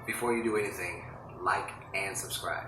before you do anything, like and subscribe.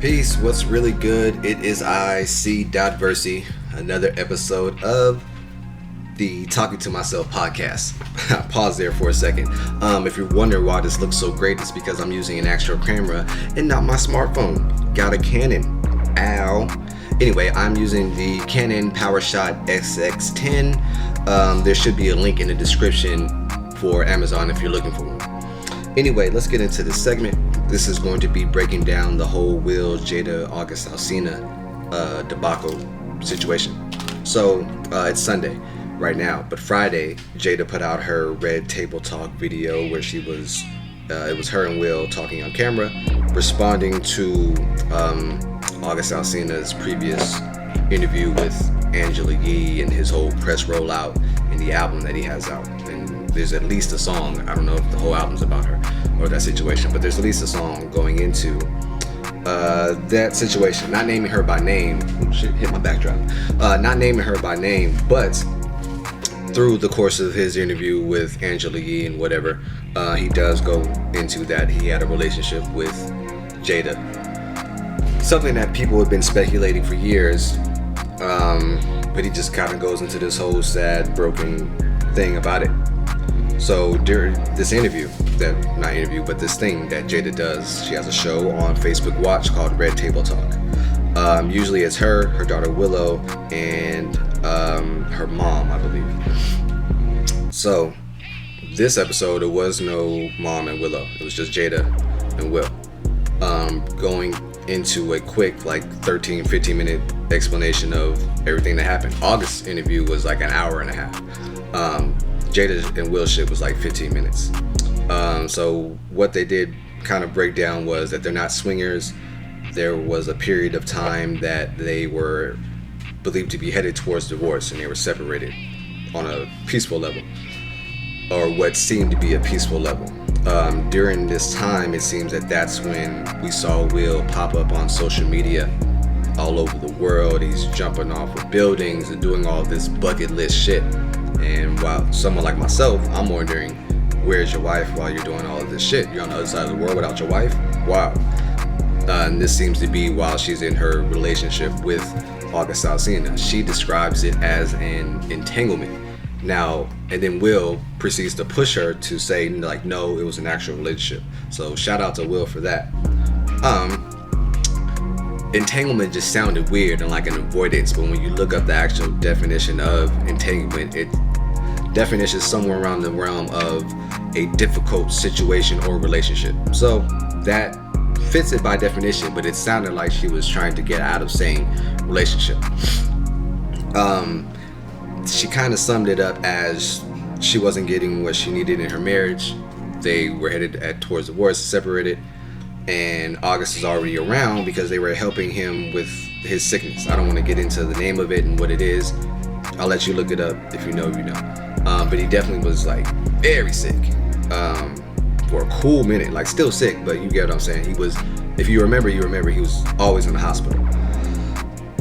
Peace, what's really good? It is I, C.Versy, another episode of the Talking to Myself podcast. Pause there for a second. If you're wondering why this looks so great, it's because I'm using an actual camera and not my smartphone. Got a Canon. Ow. Anyway, I'm using the Canon PowerShot XX10. There should be a link in the description for Amazon if you're looking for one. Anyway, let's get into this segment. This is going to be breaking down the whole Will, Jada, August Alsina debacle situation. So it's Sunday right now, but Friday, Jada put out her Red Table Talk video where she was, it was her and Will talking on camera, responding to August Alsina's previous interview with Angela Yee and his whole press rollout and the album that he has out. And there's at least a song, I don't know if the whole album's about her or that situation, but there's at least a song going into that situation. Not naming her by name. Oh, shit, hit my backdrop. Not naming her by name, but through the course of his interview with Angela Yee and whatever, he does go into that he had a relationship with Jada. Something that people have been speculating for years, but he just kind of goes into this whole sad, broken thing about it. So during this interview, but this thing that Jada does, she has a show on Facebook Watch called Red Table Talk. Usually it's her daughter Willow, and her mom, I believe. So this episode, it was no mom and Willow. It was just Jada and Will. Going into a quick 13-15 minute explanation of everything that happened. August's interview was like an hour and a half. Jada and Will shit was like 15 minutes. So what they did kind of break down was that they're not swingers. There was a period of time that they were believed to be headed towards divorce, and they were separated on a peaceful level, or what seemed to be a peaceful level. During this time, it seems that that's when we saw Will pop up on social media all over the world. He's jumping off of buildings and doing all this bucket list shit. And while someone like myself, I'm wondering, where's your wife while you're doing all of this shit? You're on the other side of the world without your wife? Wow. And this seems to be while she's in her relationship with August Alsina. She describes it as an entanglement. Now, and then Will proceeds to push her to say, no, it was an actual relationship. So shout out to Will for that. Entanglement just sounded weird and like an avoidance, but when you look up the actual definition of entanglement, it definition is somewhere around the realm of a difficult situation or relationship. So that fits it by definition, but it sounded like she was trying to get out of saying relationship. She kind of summed it up as she wasn't getting what she needed in her marriage. They were headed towards divorce, separated, and August is already around because they were helping him with his sickness. I don't want to get into the name of it and what it is. I'll let you look it up. If you know, you know. But he definitely was very sick for a cool minute. Still sick, but you get what I'm saying. He was, if you remember, he was always in the hospital.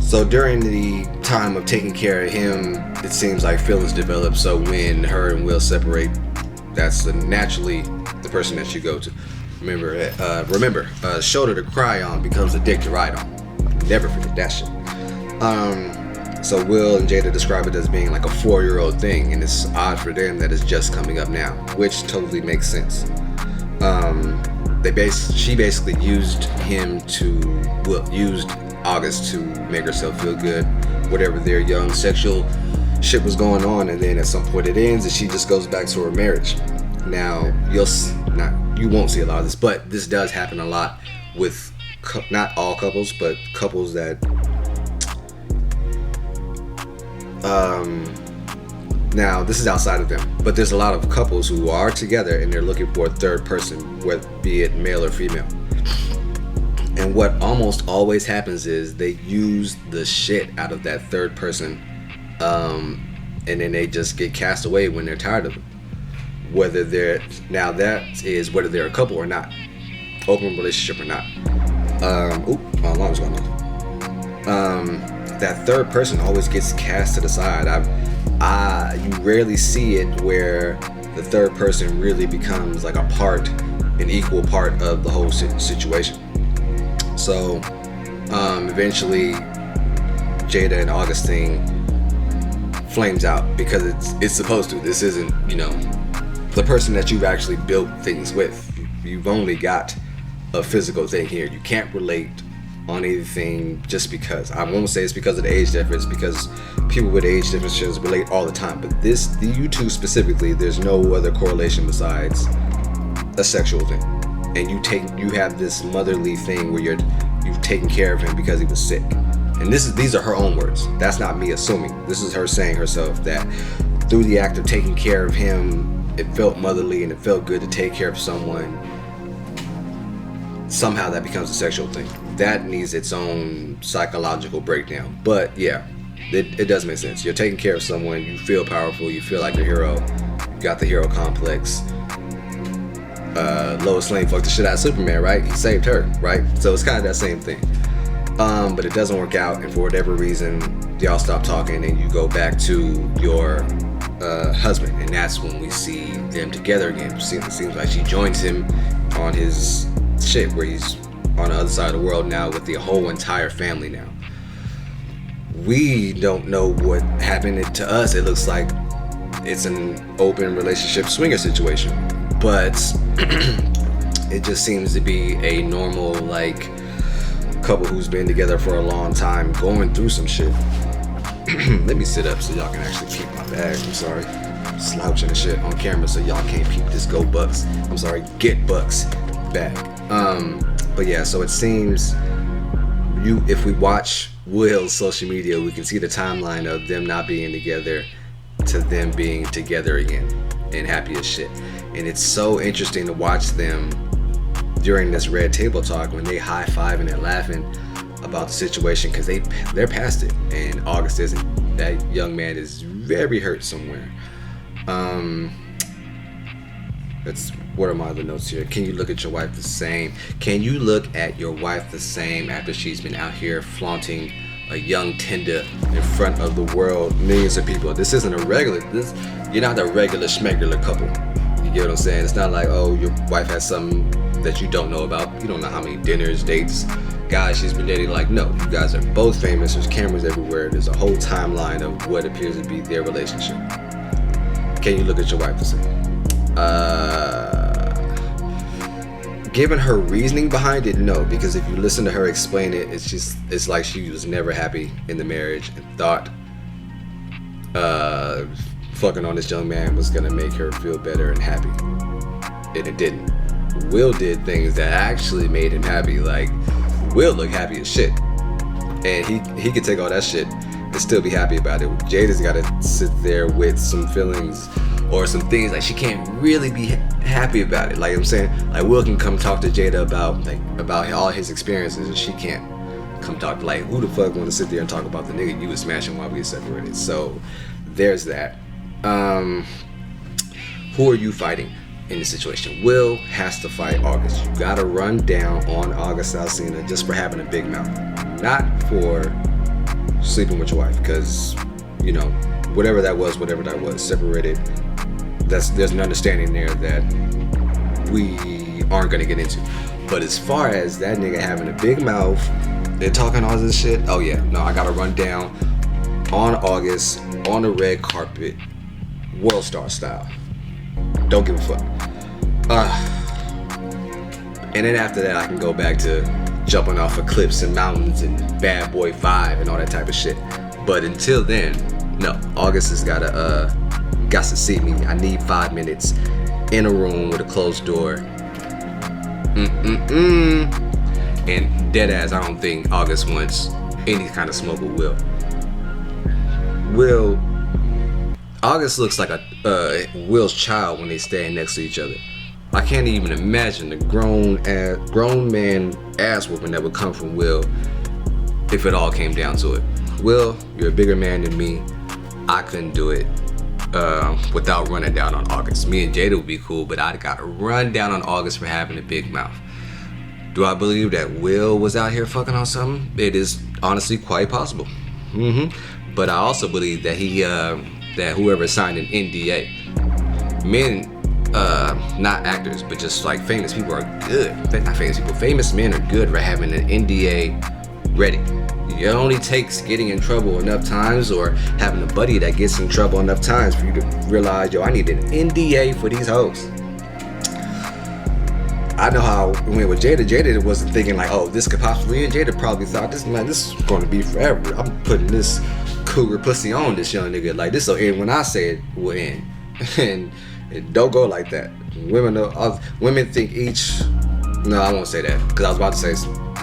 So during the time of taking care of him, it seems like feelings develop. So when her and Will separate, that's naturally the person that you go to. Remember, shoulder to cry on becomes a dick to ride on. Never forget that shit. So Will and Jada describe it as being like a 4-year-old thing, and it's odd for them that it's just coming up now, which totally makes sense. she basically used August to make herself feel good, whatever their young sexual shit was going on, and then at some point it ends and she just goes back to her marriage. Now you won't see a lot of this, but this does happen a lot with not all couples, but couples that now this is outside of them, but there's a lot of couples who are together and they're looking for a third person, whether be it male or female. And what almost always happens is they use the shit out of that third person, and then they just get cast away when they're tired of them. Whether they're a couple or not, open relationship or not. My alarm's going off. That third person always gets cast to the side. You rarely see it where the third person really becomes like an equal part of the whole situation. So eventually Jada and Augustine flames out because it's supposed to. This isn't, the person that you've actually built things with. You've only got a physical thing here. You can't relate on anything just because. I won't say it's because of the age difference, because people with age differences relate all the time. But you two specifically, there's no other correlation besides a sexual thing. And you have this motherly thing where you've taken care of him because he was sick. And these are her own words. That's not me assuming. This is her saying herself that through the act of taking care of him, it felt motherly and it felt good to take care of someone. Somehow that becomes a sexual thing. That needs its own psychological breakdown. But yeah, it does make sense. You're taking care of someone, you feel powerful, you feel like a hero, you got the hero complex. Lois Lane fucked the shit out of Superman, right? He saved her, right? So it's kind of that same thing. But it doesn't work out, and for whatever reason, y'all stop talking and you go back to your husband, and that's when we see them together again. It seems like she joins him on his shit where he's on the other side of the world now with the whole entire family now. We don't know what happened to us. It looks like it's an open relationship swinger situation, but it just seems to be a normal couple who's been together for a long time going through some shit. Let me sit up so y'all can actually peep my bag. I'm sorry, I'm slouching and shit on camera so y'all can't peep this Get Bucks bag. But yeah, so it seems if we watch Will's social media, we can see the timeline of them not being together to them being together again and happy as shit. And it's so interesting to watch them during this red table talk when they high five and they're laughing about the situation because they're past it, and August isn't. That young man is very hurt somewhere. What are my other notes here? Can you look at your wife the same? Can you look at your wife the same after she's been out here flaunting a young Tinder in front of the world, millions of people? This isn't you're not a regular schmegular couple. You get what I'm saying? It's not like, oh, your wife has something that you don't know about. You don't know how many dinners, dates, guys she's been dating. No, you guys are both famous. There's cameras everywhere. There's a whole timeline of what appears to be their relationship. Can you look at your wife the same? Given her reasoning behind it, no, because if you listen to her explain it, it's like she was never happy in the marriage and thought fucking on this young man was gonna make her feel better and happy, and it didn't. Will did things that actually made him happy. Will look happy as shit, and he could take all that shit and still be happy about it. Jada's gotta sit there with some feelings or some things she can't really be happy about it. I'm saying, Will can come talk to Jada about all his experiences, and she can't come talk to who the fuck want to sit there and talk about the nigga you was smashing while we were separated. So there's that. Who are you fighting in this situation? Will has to fight August. You gotta run down on August Alsina just for having a big mouth, not for sleeping with your wife, because whatever that was separated. There's an understanding there that we aren't gonna get into. But as far as that nigga having a big mouth and talking all this shit, oh yeah, no, I gotta run down on August on the red carpet, World Star style. Don't give a fuck. And then after that, I can go back to jumping off of cliffs and mountains and Bad Boy 5 and all that type of shit. But until then, no, August has got to see me. I need 5 minutes in a room with a closed door. And dead ass, I don't think August wants any kind of smoke with Will. August looks like a Will's child when they stand next to each other. I can't even imagine the grown man ass whooping that would come from Will if it all came down to it. Will, you're a bigger man than me. I couldn't do it without running down on August. Me and Jada would be cool, but I'd gotta run down on August for having a big mouth. Do I believe that Will was out here fucking on something? It is honestly quite possible. But I also believe that that whoever signed an NDA, men, not actors, but just like famous people are good. Not famous people, famous men are good for having an NDA ready. It only takes getting in trouble enough times or having a buddy that gets in trouble enough times for you to realize, yo, I need an NDA for these hoes. I know how it went with Jada. Jada wasn't thinking like, oh, this could possibly end. Jada probably thought, this is going to be forever. I'm putting this cougar pussy on this young nigga. Like, this will end when I say it will end. And it don't go like that. Women think each... No, I won't say that. Because I was about to say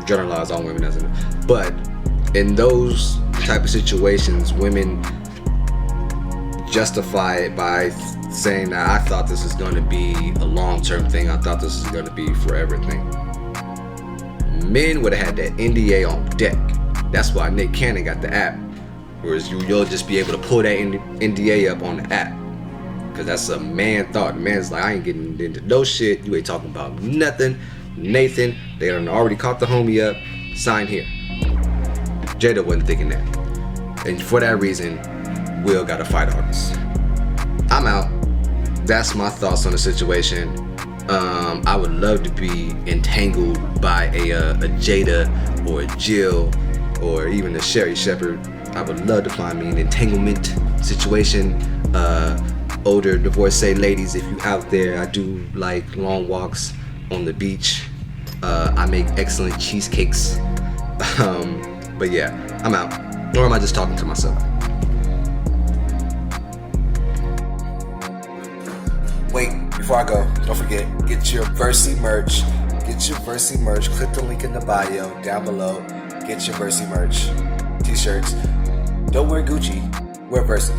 generalize all women. But in those type of situations, women justify it by saying that I thought this was going to be a long-term thing. I thought this was going to be a forever thing. Men would have had that NDA on deck. That's why Nick Cannon got the app. Whereas you'll just be able to pull that NDA up on the app. Because that's a man thought. The man's like, I ain't getting into no shit. You ain't talking about nothing. Nathan, they done already caught the homie up. Sign here. Jada wasn't thinking that. And for that reason, Will got to fight August. I'm out. That's my thoughts on the situation. I would love to be entangled by a Jada or a Jill or even a Sherry Shepherd. I would love to find me an entanglement situation. Older divorcee ladies, if you out there, I do like long walks on the beach. I make excellent cheesecakes. But yeah, I'm out. Or am I just talking to myself? Wait, before I go, don't forget, get your Versi merch. Get your Versi merch. Click the link in the bio down below. Get your Versi merch. T-shirts. Don't wear Gucci, wear Versi.